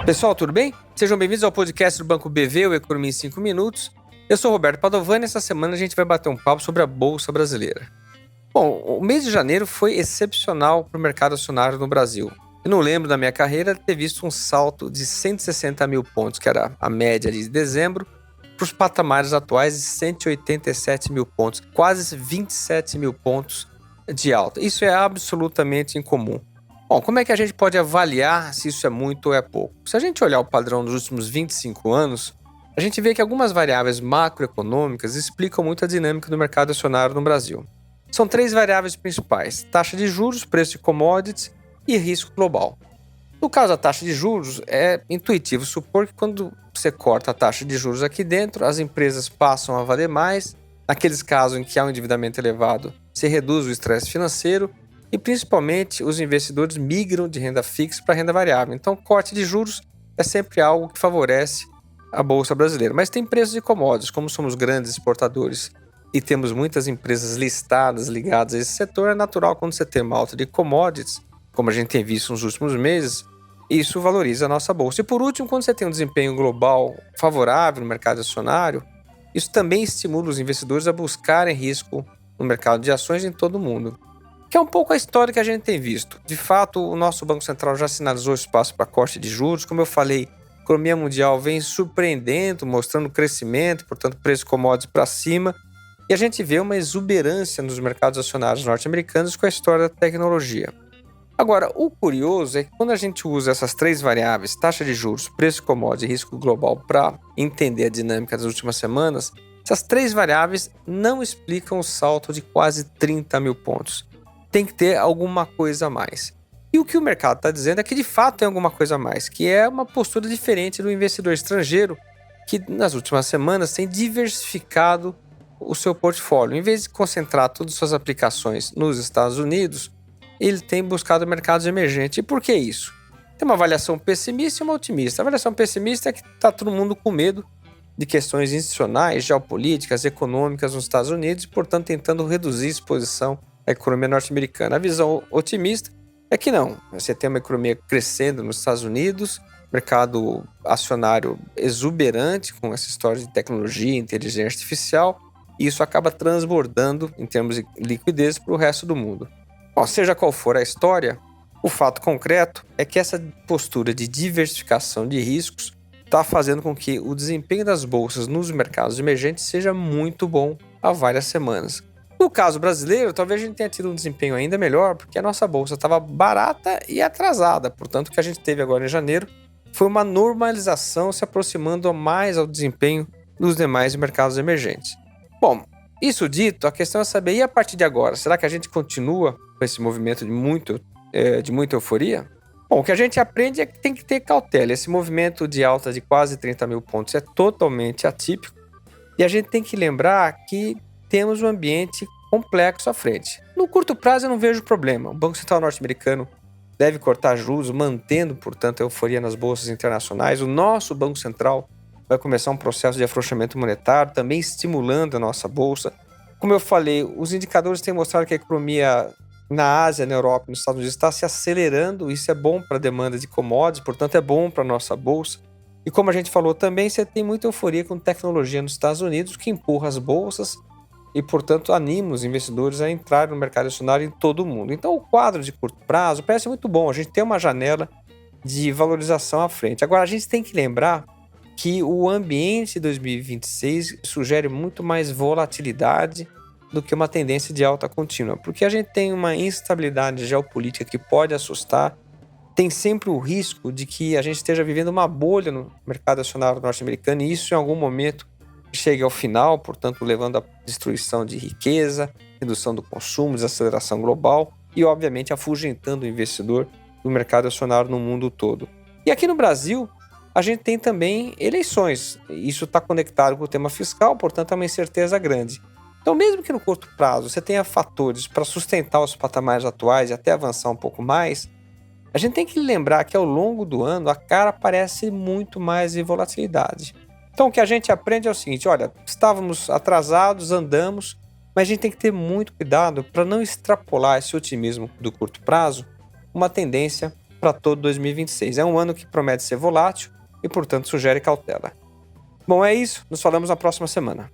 Pessoal, tudo bem? Sejam bem-vindos ao podcast do Banco BV, o Economia em 5 Minutos. Eu sou Roberto Padovani e essa semana a gente vai bater um papo sobre a Bolsa Brasileira. Bom, o mês de janeiro foi excepcional para o mercado acionário no Brasil. Eu não lembro da minha carreira ter visto um salto de 160 mil pontos, que era a média de dezembro, para os patamares atuais de 187 mil pontos, quase 27 mil pontos de alta. Isso é absolutamente incomum. Bom, como é que a gente pode avaliar se isso é muito ou é pouco? Se a gente olhar o padrão dos últimos 25 anos, a gente vê que algumas variáveis macroeconômicas explicam muito a dinâmica do mercado acionário no Brasil. São 3 variáveis principais: taxa de juros, preço de commodities e risco global. No caso da taxa de juros, é intuitivo supor que quando você corta a taxa de juros aqui dentro, as empresas passam a valer mais. Naqueles casos em que há um endividamento elevado, se reduz o estresse financeiro e, principalmente, os investidores migram de renda fixa para renda variável. Então, corte de juros é sempre algo que favorece a Bolsa Brasileira. Mas tem preços de commodities, como somos grandes exportadores e temos muitas empresas listadas ligadas a esse setor, é natural quando você tem uma alta de commodities, como a gente tem visto nos últimos meses, isso valoriza a nossa Bolsa. E por último, quando você tem um desempenho global favorável no mercado acionário, isso também estimula os investidores a buscarem risco no mercado de ações em todo o mundo, que é um pouco a história que a gente tem visto. De fato, o nosso Banco Central já sinalizou espaço para corte de juros. Como eu falei, a economia mundial vem surpreendendo, mostrando crescimento, portanto, preço de commodities para cima. E a gente vê uma exuberância nos mercados acionários norte-americanos com a história da tecnologia. Agora, o curioso é que quando a gente usa essas 3 variáveis, taxa de juros, preço de commodities e risco global, para entender a dinâmica das últimas semanas, essas 3 variáveis não explicam o salto de quase 30 mil pontos. Tem que ter alguma coisa a mais. E o que o mercado está dizendo é que de fato tem alguma coisa a mais, que é uma postura diferente do investidor estrangeiro, que nas últimas semanas tem diversificado o seu portfólio. Em vez de concentrar todas as suas aplicações nos Estados Unidos, ele tem buscado mercados emergentes. E por que isso? Tem uma avaliação pessimista e uma otimista. A avaliação pessimista é que está todo mundo com medo de questões institucionais, geopolíticas, econômicas nos Estados Unidos e, portanto, tentando reduzir a exposição à economia norte-americana. A visão otimista é que não. Você tem uma economia crescendo nos Estados Unidos, mercado acionário exuberante com essa história de tecnologia, inteligência artificial, e isso acaba transbordando em termos de liquidez para o resto do mundo. Bom, seja qual for a história, o fato concreto é que essa postura de diversificação de riscos está fazendo com que o desempenho das bolsas nos mercados emergentes seja muito bom há várias semanas. No caso brasileiro, talvez a gente tenha tido um desempenho ainda melhor, porque a nossa bolsa estava barata e atrasada. Portanto, o que a gente teve agora em janeiro foi uma normalização se aproximando mais ao desempenho dos demais mercados emergentes. Bom, isso dito, a questão é saber, e a partir de agora, será que a gente continua com esse movimento de muita euforia? Bom, o que a gente aprende é que tem que ter cautela. Esse movimento de alta de quase 30 mil pontos é totalmente atípico e a gente tem que lembrar que temos um ambiente complexo à frente. No curto prazo eu não vejo problema. O Banco Central norte-americano deve cortar juros, mantendo, portanto, a euforia nas bolsas internacionais. O nosso Banco Central vai começar um processo de afrouxamento monetário, também estimulando a nossa bolsa. Como eu falei, os indicadores têm mostrado que a economia na Ásia, na Europa e nos Estados Unidos está se acelerando. Isso é bom para a demanda de commodities, portanto é bom para a nossa bolsa. E como a gente falou também, você tem muita euforia com tecnologia nos Estados Unidos, que empurra as bolsas e, portanto, anima os investidores a entrar no mercado acionário em todo o mundo. Então, o quadro de curto prazo parece muito bom. A gente tem uma janela de valorização à frente. Agora, a gente tem que lembrar que o ambiente de 2026 sugere muito mais volatilidade do que uma tendência de alta contínua, porque a gente tem uma instabilidade geopolítica que pode assustar, tem sempre o risco de que a gente esteja vivendo uma bolha no mercado acionário norte-americano e isso em algum momento chegue ao final, portanto levando à destruição de riqueza, redução do consumo, desaceleração global e obviamente afugentando o investidor no mercado acionário no mundo todo. E aqui no Brasil, a gente tem também eleições, isso está conectado com o tema fiscal, portanto é uma incerteza grande. Então, mesmo que no curto prazo você tenha fatores para sustentar os patamares atuais e até avançar um pouco mais, a gente tem que lembrar que ao longo do ano a cara aparece muito mais de volatilidade. Então, o que a gente aprende é o seguinte: olha, estávamos atrasados, andamos, mas a gente tem que ter muito cuidado para não extrapolar esse otimismo do curto prazo, uma tendência para todo 2026. É um ano que promete ser volátil e, portanto, sugere cautela. Bom, é isso. Nos falamos na próxima semana.